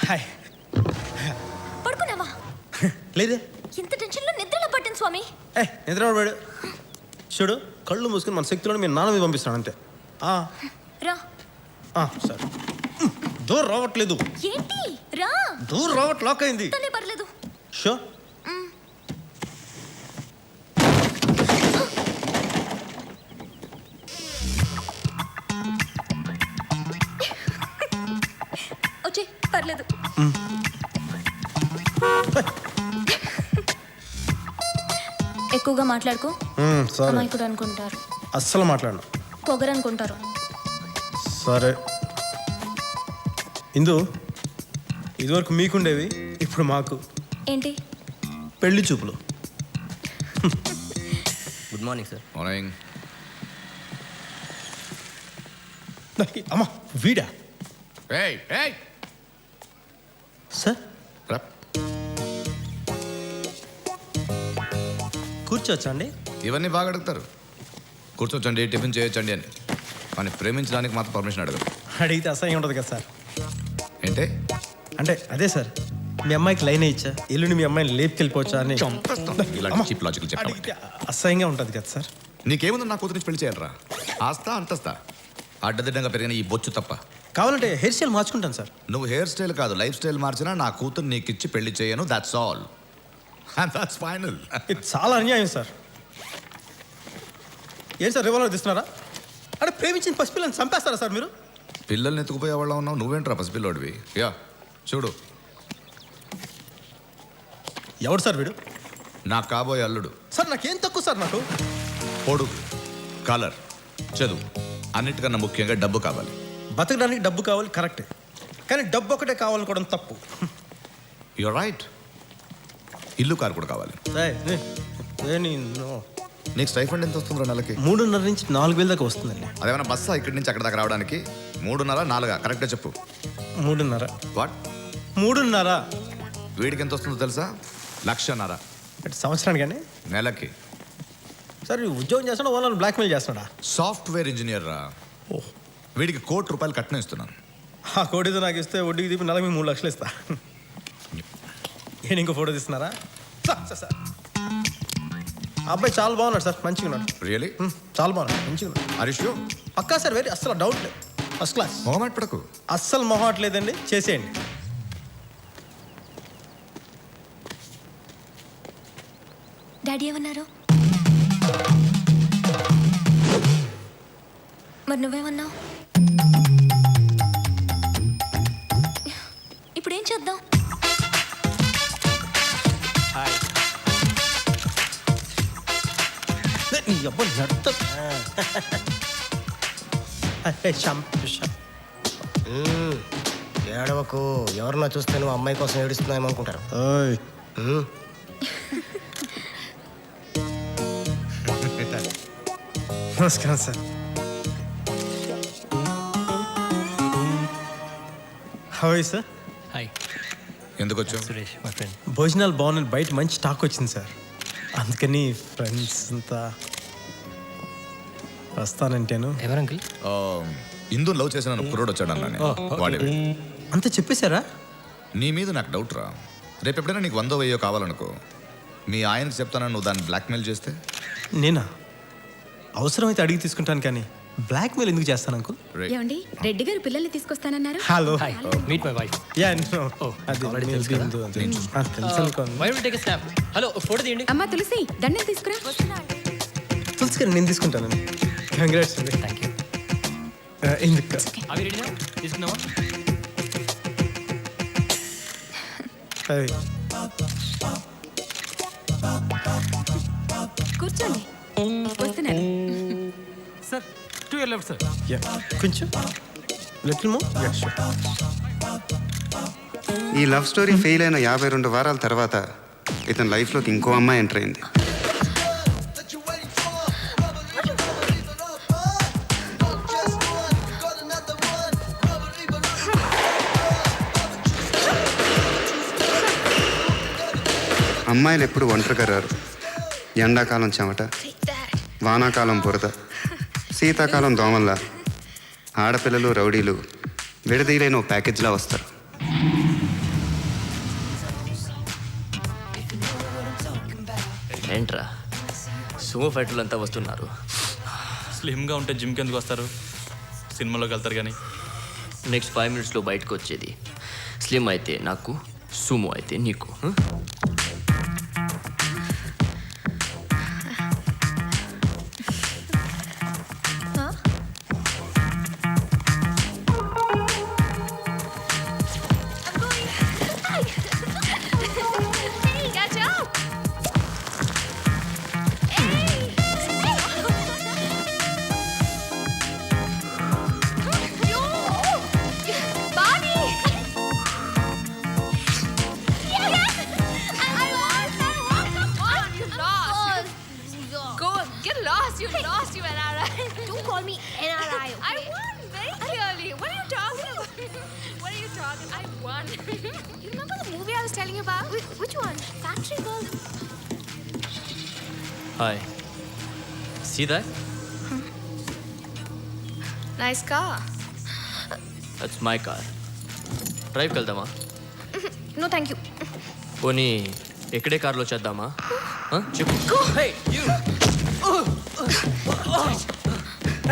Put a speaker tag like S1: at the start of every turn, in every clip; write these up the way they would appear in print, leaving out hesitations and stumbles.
S1: Hi.
S2: పడుకున్నావా?
S1: లేదే.
S2: ఇంత టెన్షన్లో నిద్రలో పట్టింది స్వామి.
S1: నిద్ర పడాడు. చూడు, కళ్ళు మూసుకుని మన శక్తిలో మీ నాన్న మీద పంపిస్తాను అంతే.
S2: రా.
S1: సరే. డోర్ రావట్లేదు.
S2: ఏంటి? రా.
S1: డోర్ రావట్ లాక్ అయింది.
S2: తనే పర్లేదు.
S1: షో.
S2: వచ్చే పర్లేదు. ఎక్కువగా మాట్లాడుకో. అమాయకుడు అనుకుంటారు.
S1: అస్సలు మాట్లాడను.
S2: పొగరు అనుకుంటారు.
S1: సరే ఇందు, ఇదివరకు మీకుండేవి, ఇప్పుడు మాకు.
S2: ఏంటి?
S1: పెళ్లి చూపులు.
S3: Good morning sir.
S4: మార్నింగ్.
S1: అమ్మా వీడా?
S4: ఏయ్ ఏయ్
S1: సార్
S4: రా.
S1: కూర్చోవచ్చా అండి?
S4: ఇవన్నీ బాగా అడుగుతారు. కూర్చోవచ్చండి, టిఫిన్ చేయొచ్చండి అని. కానీ ప్రేమించడానికి మాత్రం పర్మిషన్ అడగరు.
S1: అడిగితే అసహ్యం ఉంటుంది కదా సార్.
S4: ఏంటే?
S1: అంటే అదే సార్, మీ అమ్మాయికి లైన్ ఇచ్చా, ఎల్లుండి మీ అమ్మాయిని లేపుకెళ్ళిపోవచ్చా అని.
S4: ఇలాంటి చీప్ లాజికల్ చెప్పండి.
S1: అడిగితే అసహ్యంగా ఉంటుంది కదా సార్.
S4: నీకేముంది నా కూతురు నుంచి పెళ్లి చేయాలరా? ఆస్తా అంతస్తా అడ్డదిడ్డంగా పెరిగిన ఈ బొచ్చు తప్ప.
S1: కావాలంటే హెయిర్ స్టైల్ మార్చుకుంటాను సార్.
S4: నువ్వు హెయిర్ స్టైల్ కాదు, లైఫ్ స్టైల్ మార్చినా నా కూతురు నీకు ఇచ్చి పెళ్లి చేయను. That's all. And that's final.
S1: ఇది చాలా అన్యాయం సార్. ఏంటి సార్ రివాల్వర్ తీస్తున్నారా? అంటే ప్రేమించిన పసిపిల్లని చంపేస్తారా సార్ మీరు?
S4: పిల్లల్ని ఎత్తుకుపోయే వాళ్ళ ఉన్నావు, నువ్వేంట్రా పసిపిల్లోడివి? యా చూడు.
S1: ఎవడు సార్ వీడు?
S4: నా కాబోయే అల్లుడు.
S1: సార్ నాకేం తక్కువ సార్. నాకు
S4: పొడుగు, కలర్, చదువు, అన్నిటికన్నా ముఖ్యంగా డబ్బు కావాలి.
S1: బతకడానికి డబ్బు కావాలి, కరెక్టే. కానీ డబ్బు ఒకటే కావాలనుకోవడం తప్పు.
S4: You're right. ఇల్లు కారు కూడా కావాలి. నీకు స్టైఫండ్ ఎంత వస్తుందో నెలకి?
S1: 3.5 నుంచి 4,000 దాకా వస్తుందండి.
S4: అదేమన్నా బస్సా ఇక్కడి నుంచి అక్కడ దాకా రావడానికి? 3.5, 4? కరెక్ట్గా చెప్పు.
S1: 3.5.
S4: వాట్?
S1: 3.5.
S4: వీడికి ఎంత వస్తుందో తెలుసా? 1,00,000.
S1: అంటే సంవత్సరానికి కానీ?
S4: నెలకి.
S1: సార్ ఉద్యోగం చేస్తాడా, ఓనర్ బ్లాక్మెయిల్ చేస్తాడా?
S4: సాఫ్ట్వేర్ ఇంజనీర్ రా.
S1: ఓహ్,
S4: వీడికి ₹1,00,00,000 కట్నం ఇస్తున్నాను.
S1: ఆ కోటితో నాకు ఇస్తే వడ్డీకి తీపి నెలకు 3 లక్షలు ఇస్తా. నేను ఇంకో ఫోటో తీస్తున్నారా? సార్ అబ్బాయి చాలా బాగున్నాడు సార్, మంచిగా ఉన్నాడు.
S4: రియలీ?
S1: చాలా బాగున్నాడు, మంచిగా ఉన్నాడు.
S4: హరీష్
S1: పక్కా సార్, వెరీ అస్సలు డౌట్ లేదు, ఫస్ట్ క్లాస్.
S4: మొహమాట పడకు.
S1: అస్సలు మొహట్లేదండి, చేసేయండి.
S2: డాడీ ఏమన్నారు? మరి నువ్వేమన్నావు? ఇప్పుడు ఏం చేద్దాం?
S3: ఏడవకు. ఎవరన్నా చూస్తే నువ్వు అమ్మాయి కోసం ఏడుస్తున్నావు అనుకుంటారు.
S1: నమస్కారం sir. How are you sir?
S5: Hi,
S4: ఎందుకు వచ్చావు?
S5: Suresh my friend.
S1: భోజనాలు బాగున్నాయి, బయట మంచి టాక్ వచ్చింది సార్, అందుకని ఫ్రెండ్స్ అంతా వస్తానంటేను.
S5: ఎవరు అంకుల్?
S4: ఇందు లవ్ చేసిన కుర్రోడు వచ్చాడు అన్నాను. వాడే.
S1: అంతా చెప్పేశారా?
S4: నీ మీద నాకు డౌట్ రా. రేపు ఎప్పుడైనా నీకు 100, 1000 కావాలనుకో, మీ ఆయనకి చెప్తానని నువ్వు దాన్ని బ్లాక్మెయిల్ చేస్తే?
S1: నేనా? అవసరమైతే అడిగి తీసుకుంటాను, కానీ బ్లాక్మెయిల్ ఎందుకు చేస్తాను అంకుల్?
S6: ఏమండి, రెడ్డి గారు పిల్లల్ని తీసుకొస్తానన్నారు.
S1: Hello.
S5: Hi, meet my wife.
S1: Yeah no. అది
S5: already
S1: మీ
S5: తెలుసు కదా?
S1: బిందు అది. తెలుసు అనుకోండి.
S5: Why will take a snap? Hello, photo తీయండి.
S6: అమ్మా తులసి, దండలు తీసుకురా.
S1: తెలుసు కానీ నేను తీసుకుంటానండి. కంగ్రాట్స్ అండి.
S5: Thank you.
S1: ఎందుకు?
S5: అవి రెడీనా? తీసుకున్నావా?
S1: అది
S6: కూర్చోండి, వస్తున్నాను.
S5: Sir, to your left sir.
S1: Yeah, కొంచెం లిటిల్ మోర్. Yeah sure.
S7: ఈ లవ్ స్టోరీ ఫెయిల్ అయిన 52 వారాల తర్వాత ఇతని లైఫ్లోకి ఇంకో అమ్మాయి ఎంటర్ అయింది. అమ్మాయిలు ఎప్పుడు ఒంటరిగా రారు. ఎండాకాలం చెమట, వానాకాలం బురద, శీతాకాలం దోమల్లా ఆడపిల్లలు రౌడీలు విడదీయలేని ఓ ప్యాకేజ్లా వస్తారు.
S8: ఏంట్రా సుమో ఫైటర్లు అంతా వస్తున్నారు.
S5: స్లిమ్గా ఉంటే జిమ్కి ఎందుకు వస్తారు? సినిమాలోకి వెళ్తారు కానీ.
S8: నెక్స్ట్ 5 minutesలో బయటకు వచ్చేది. స్లిమ్ అయితే నాకు, సుమో అయితే నీకు.
S9: You lost, you NRI.
S2: Don't call me NRI.
S9: I won very clearly. What are you talking about? What are you talking? I won. You remember the movie I was telling you about?
S2: Which one? Factory Girl.
S8: Hi, see that?
S9: Nice car.
S8: That's my car. డ్రైవ్కి వెళ్దామా?
S2: No, thank you.
S8: పోనీ ఎక్కడే కార్లో చేద్దామా? చెప్పు.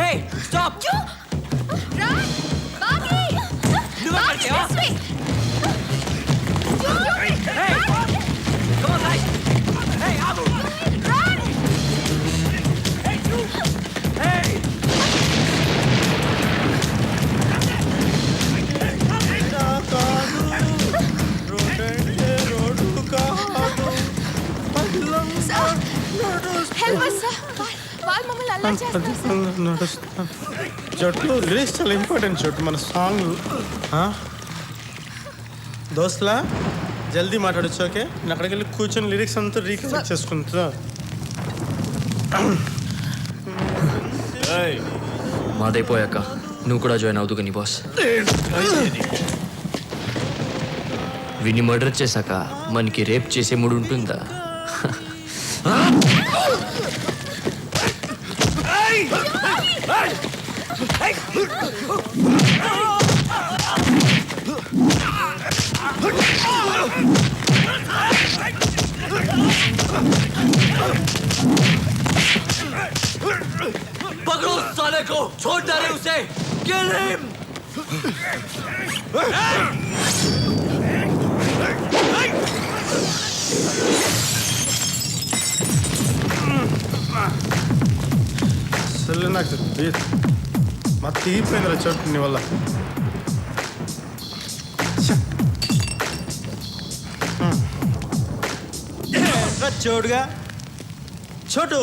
S5: Hey, stop!
S9: Run! Buggy! Buggy, this way!
S5: Hey! Come on, guys! Hey, Abu!
S9: Run!
S5: Hey, you! Hey!
S9: Help us, sir. వాళ్ళు మమ్మల్ని అలా చేస్తారు.
S1: చోటు లిరిక్స్ చాలా ఇంపార్టెంట్ చోటు మన సాంగ్. దోస్లా జల్దీ మాట్లాడచ్చు. ఓకే, నేను అక్కడికి వెళ్ళి కూర్చొని లిరిక్స్ అంతా రీకలెక్ట్ చేసుకుంటా.
S8: మాదైపోయాక నువ్వు కూడా జాయిన్ అవుతూ కానీ బాస్. విని మర్డర్ చేశాక మనకి రేప్ చేసే మూడు ఉంటుందా? पकड़ो उस साले को, छोड़ डाले उसे, किल हिम।
S1: అసలు నాకు మా తీగిపోయిందిరా చోటు నీ వల్ల. చోటుగా చోటు,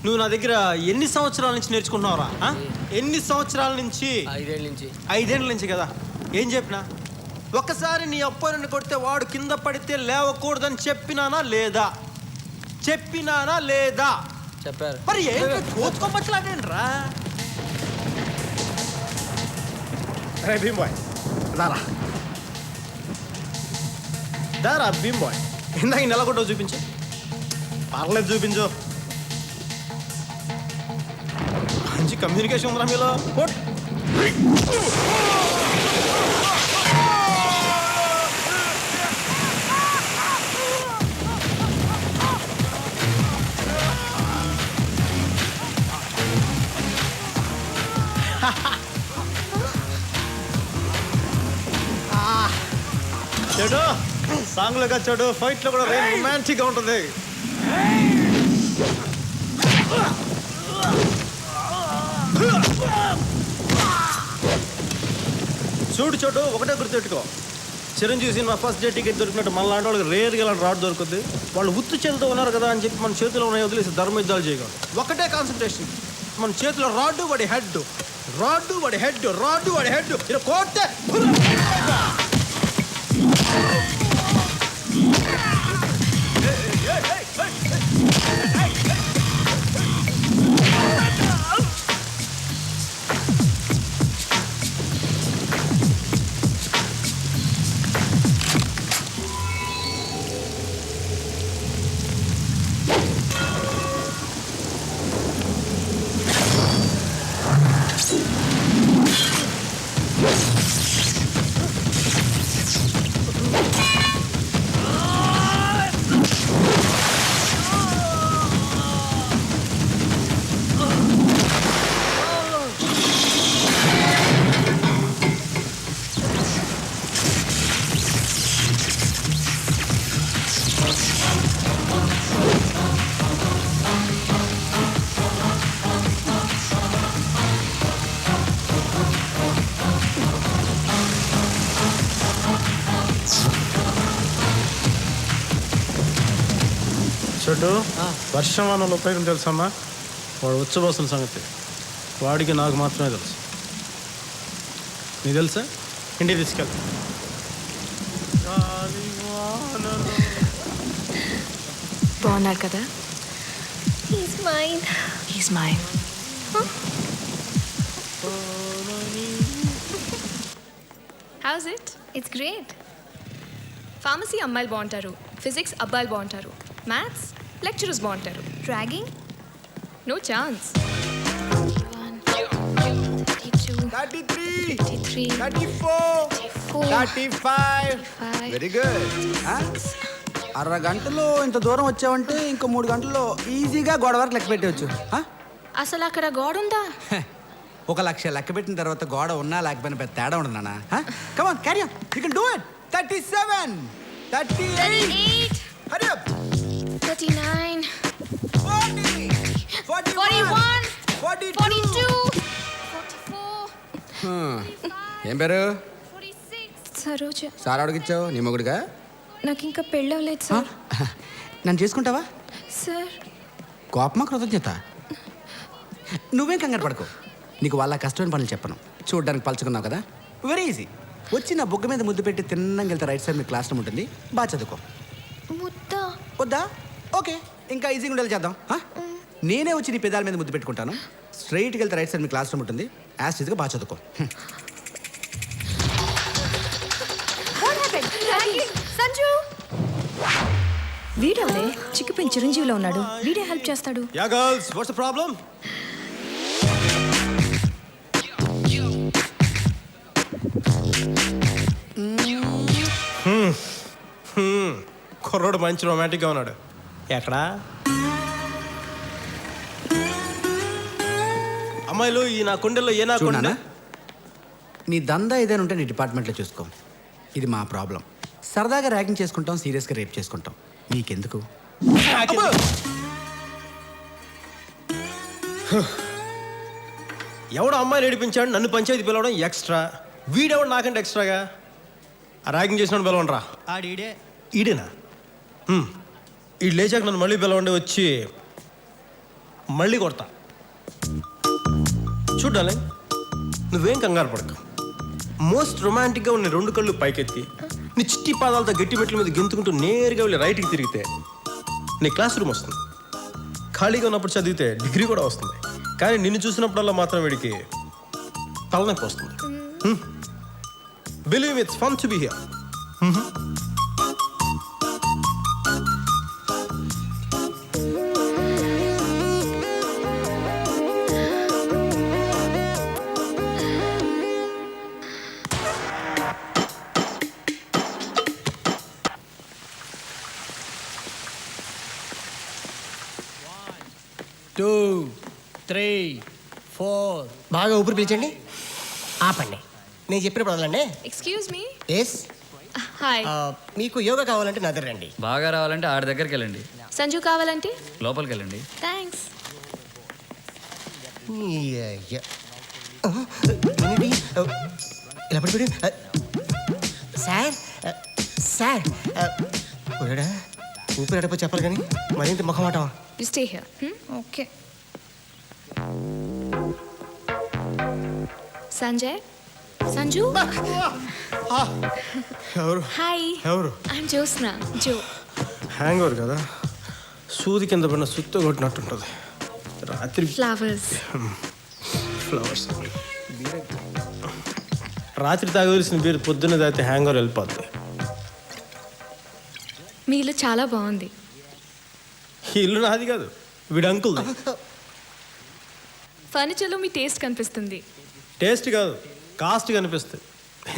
S1: నువ్వు నా దగ్గర ఎన్ని సంవత్సరాల నుంచి నేర్చుకుంటున్నావురా? ఎన్ని సంవత్సరాల నుంచి?
S8: 5 ఏళ్ళ నుంచి.
S1: 5 ఏళ్ళ నుంచి కదా. ఏం చెప్పినా? ఒక్కసారి నీ అబ్బాయిని కొడితే వాడు కింద పడితే లేవకూడదని చెప్పినానా లేదా? చెప్పినానా లేదా?
S8: చెప్పారు.
S1: మరి ఏం కోచుకోమట్లాడేంట్రా? రే భీమ్ బాయ్, దారా భీమ్ బాయ్, ఇందాక నెల కొట్టో చూపించు. పర్లేదు చూపించు. మంచి కమ్యూనికేషన్ ఉందిరా మీలో. కొట్. చూడు సాంగ్లో కాదు చూడు, ఫైట్లో కూడా రొమాంటిక్గా ఉంటుంది. చూడు చోటు, ఒకటే గుర్తుపెట్టుకో, Chiranjeevi cinema first day ticket దొరికినట్టు మన లాంటి వాళ్ళకి రేర్గా ఇలాంటి రాడ్ దొరుకుద్ది. వాళ్ళు ఉత్తు చేతితో ఉన్నారు కదా అని చెప్పి మన చేతిలో ఉన్నాయి వదిలేసి ధర్మయుద్ధాలు చేయగలరు. ఒకటే కాన్సన్ట్రేషన్, మన చేతిలో రాడ్డు వాడి హెడ్, రాడ్డు వాడి హెడ్, రాడ్డు వాడి హెడ్. ఇలా కోస్తే చోటు వర్షమానంలో ఉపయోగం తెలుసమ్మా? వాడు ఉచ్చబోసిన సంగతి వాడికి నాకు మాత్రమే తెలుసు. నీకు తెలుసా? ఇంటికి తీసుకెళ్ళి
S9: బాగున్నారు కదా?
S2: He's mine.
S9: He's mine. How's it?
S2: It's great.
S9: Pharmacy అమ్మాయిలు బాగుంటారు, ఫిజిక్స్ అబ్బాయిలు బాగుంటారు, మ్యాథ్స్ లెక్చరర్స్ బాగుంటారు.
S2: Dragging?
S9: No chance.
S2: 32, 33, 34,
S10: 35. Very good. అరగంటలో ఇంత దూరం వచ్చావంటే ఇంకో 3 గంటల్లో ఈజీగా గోడ వరకు లెక్క పెట్టవచ్చు.
S9: అసలు అక్కడ గోడ ఉందా?
S10: 1 లక్ష లెక్క పెట్టిన తర్వాత గోడ ఉన్నా లేకపోయినా పెద్ద తేడా ఉండదు నాన్న. Come on carry on, you can do it. 37, 38, Hari up.
S2: 39,
S10: 40,
S2: 41,
S10: 42.
S2: 44,
S10: ఏం పేరు?
S2: 46.
S9: సరోజ.
S10: సార్ అడిగిచ్చావు నీ మొగుడుగా?
S9: నాకు ఇంకా పెళ్ళవలేదు సార్.
S10: నన్ను చేసుకుంటావా?
S9: సార్
S10: కోపమా కృతజ్ఞత? నువ్వేం కంగారు పడుకో, నీకు వాళ్ళ కష్టమైన పనులు చెప్పను. చూడడానికి పలుచుకున్నావు కదా, వెరీ ఈజీ. వచ్చి నా బొగ్గ మీద ముద్దు పెట్టి తిన్నంగా వెళ్తే రైట్ సైడ్ మీ క్లాస్ రూమ్ ఉంటుంది, బాగా చదువుకో.
S2: ముద్ద.
S10: వద్దా? ఓకే, ఇంకా ఈజీగా ఉండేలా చేద్దాం. నేనే వచ్చి నీ పెదాల మీద ముద్దు పెట్టుకుంటాను. స్ట్రైట్కి వెళ్తే రైట్ సైడ్ మీ క్లాస్ రూమ్ ఉంటుంది, యాజ్ ఈజీగా బాగా చదువుకో.
S2: సంజు.
S6: వీడవలే చిక్కిపోయిన చిరంజీవిలో ఉన్నాడు. వీడే హెల్ప్ చేస్తాడు.
S1: Yeah girls, what's the problem? కుర్రోడు మంచి రొమాంటిక్గా ఉన్నాడు. ఎక్కడా అమ్మాయిలు? ఈ నా కుండెల్లో ఏ నా
S10: చూడనా, నీ దందా ఏదైనా ఉంటే నీ డిపార్ట్మెంట్లో చూసుకో. ఇది మా ప్రాబ్లం. సరదాగా ర్యాగింగ్ చేసుకుంటాం, సీరియస్గా రేప్ చేసుకుంటాం. నీకెందుకు?
S1: ఎవడో అమ్మాయిని ఏడిపించాడు, నన్ను పంచాయతీ పిలవడం ఎక్స్ట్రా. వీడెవడు నాకంటే ఎక్స్ట్రాగా? ఆ ర్యాగింగ్ చేసినాడు పిలవండిరా. ఆడీడే. ఈడేనా? ఈడు లేచాక నన్ను మళ్ళీ పిలవండి, వచ్చి మళ్ళీ కొడతా. చూడాలి, నువ్వేం కంగారు పడక. మోస్ట్ రొమాంటిక్గా ఉన్న 2 కళ్ళు పైకెత్తి నీ చిట్టి పాదాలతో గట్టి మెట్ల మీద గెంతుకుంటూ నేరుగా వెళ్ళి రైట్కి తిరిగితే నీ క్లాస్ రూమ్ వస్తుంది. ఖాళీగా ఉన్నప్పుడు చదివితే డిగ్రీ కూడా వస్తుంది. కానీ నిన్ను చూసినప్పుడల్లా మాత్రం వీడికి తలనొప్పి వస్తుంది. Believe it's fun to be here.
S3: బాగా ఊపిరి పీల్చండి, ఆపండి. నేను చెప్పినప్పుడు వదలండి.
S9: Excuse me.
S3: ఎస్.
S9: హాయ్.
S3: మీకు యోగా కావాలంటే నా దగ్గర రండి.
S5: బాగా రావాలంటే ఆడి దగ్గరికి వెళ్ళండి,
S9: సంజు కావాలంటే
S5: లోపలికి వెళ్ళండి.
S9: థ్యాంక్స్.
S3: ఇలా పడిపోయి సార్ సార్ ఊపిరి అడప చెప్పాలి కానీ మరింత ముఖమాట.
S9: You stay here.
S2: Okay.
S9: Sanjay. Sanju.
S1: ఎవరు?
S9: హాయ్.
S1: ఎవరు?
S9: I'm Jyotsna. Jo.
S1: Hangover కదా, సూది కింద పడిన సుత్త కొట్టినట్టుంటుంది. రాత్రి
S9: ఫ్లవర్స్.
S1: ఫ్లవర్స్ రాత్రి తాగవలసిన బీరు పొద్దున్న తాగితే హ్యాంగ్ ఓవర్ వెళ్ళిపోద్ది.
S9: మీ ఇల్లు చాలా బాగుంది.
S1: ఈ ఇల్లు నాది కాదు, వీడు అంకుల్.
S9: ఫర్నిచర్లో మీ టేస్ట్ కనిపిస్తుంది.
S1: టేస్ట్ కాదు, కాస్ట్ కనిపిస్తుంది.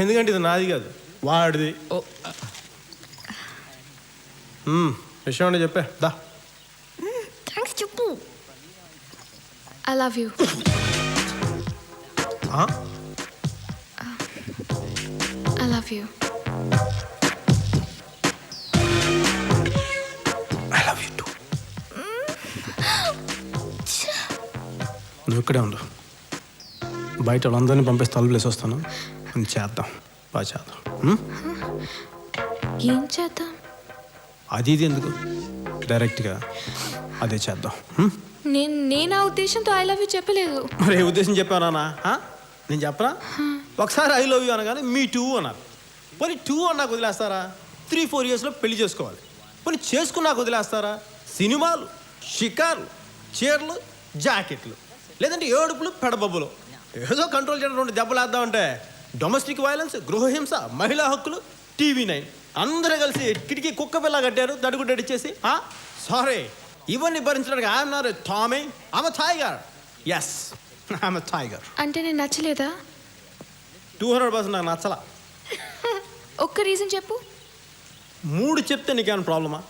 S1: ఎందుకంటే ఇది నాది కాదు, వాడిది. విషయం అంటే చెప్పే దా.
S2: థ్యాంక్స్ చెప్పు.
S9: I love you. I love you.
S1: I love you two. నువ్వు ఇక్కడే ఉండు, బయట వాళ్ళందరినీ పంపిస్తే తలుపులేసి వస్తాను. చేద్దాం, బాగా చేద్దాం.
S9: ఏం చేద్దాం?
S1: అది ఇది ఎందుకు, డైరెక్ట్గా అదే చేద్దాం.
S9: నేను ఆ ఉద్దేశంతో ఐ లవ్ యూ చెప్పలేదు.
S1: మరి ఏ ఉద్దేశం చెప్పానా? నేను చెప్పనా? ఒకసారి ఐ లవ్ యూ అనగానే మీ టూ అన్నారు. పోనీ టూ అన్నాక వదిలేస్తారా? 3-4 yearsలో పెళ్లి చేసుకోవాలి. పోనీ చేసుకున్నాక వదిలేస్తారా? సినిమాలు, షికార్లు, చీరలు, జాకెట్లు, లేదంటే ఏడుపులు, పెడబబ్బులు, ఏదో కంట్రోల్ చేయడం 2 దెబ్బలు వేద్దామంటే డొమెస్టిక్ వైలెన్స్, గృహహింస, మహిళా హక్కులు, TV9 అందరూ కలిసి కిటికీ కుక్క పిల్ల కట్టారు దడుగుడ్డడిచ్చేసి. సారీ, ఇవన్నీ భరించడానికి I'm not a Tommy, I'm a tiger. Yes, I'm a tiger.
S9: అంటే నేను నచ్చలేదా?
S1: 200% నాకు నచ్చలా.
S9: ఒక్క రీజన్ చెప్పు.
S1: 3 చెప్తే నీకేమైనా ప్రాబ్లమా?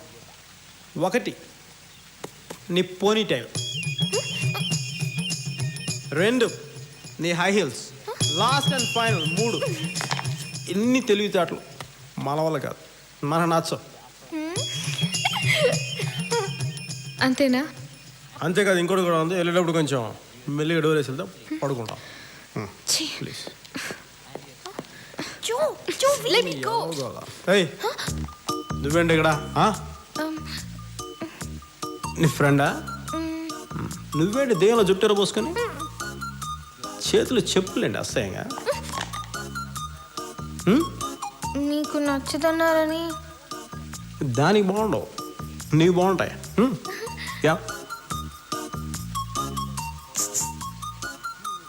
S1: 1, నీ పోనీ టైల్. 2, నీ high heels. Last and final 3, ఎన్ని తెలివితేటలు మన వల్ల కాదు, మన నచ్చం.
S9: అంతేనా?
S1: అంతేకాదు, ఇంకోటి కూడా ఉంది. వెళ్ళేటప్పుడు కొంచెం మెల్లిగా డోర్ వేసి వెళ్తాం, పడుకుంటాం.
S9: ఛీ.
S1: ప్లీజ్.
S9: Let me go.
S1: ఏయ్, నువ్వేంటి ఇక్కడ? నీ ఫ్రెండా? నువ్వేంటి దేవుల జుట్టెర పోసుకొని చేతులు చెప్పులేండి అసహ్యంగా?
S2: నీకు నచ్చదన్నారని.
S1: దానికి బాగుండవు, నీకు బాగుంటాయి. యా,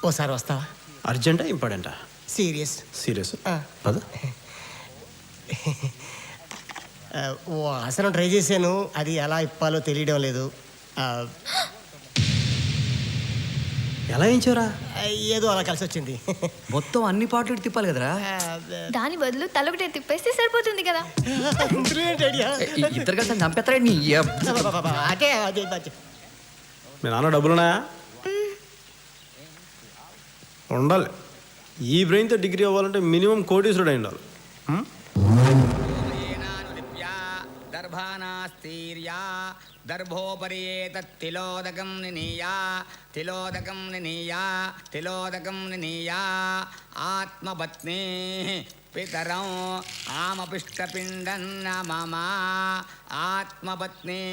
S3: ఓసారి వస్తావా?
S1: అర్జెంటా ఇంపార్టెంటా?
S3: సీరియస్.
S1: సీరియస్ అదే.
S3: ఓ ఆసనం ట్రై చేశాను, అది ఎలా ఇప్పాలో తెలియడం లేదు.
S1: ఎలా ఏంచారా?
S3: ఏదో అలా కలిసి వచ్చింది.
S10: మొత్తం అన్ని పాటలు తిప్పాలి కదరా.
S2: దాని బదులు తలొకటే తిప్పేస్తే సరిపోతుంది కదా.
S10: ఇద్దరు కలిసి చంపేస్తాడు నీ
S3: అదే అదే.
S1: మీ నాన్న డబ్బులున్నాయా? ఉండాలి. ఈ బ్రెయిన్తో డిగ్రీ అవ్వాలంటే మినిమం కోటీశ్వరుడు అయి ఉండాలి.
S10: తిలోదకం నినీయా ఆత్మపత్ని పితరం ఆమపిష్టపిండన్న మమ ఆత్మపత్ని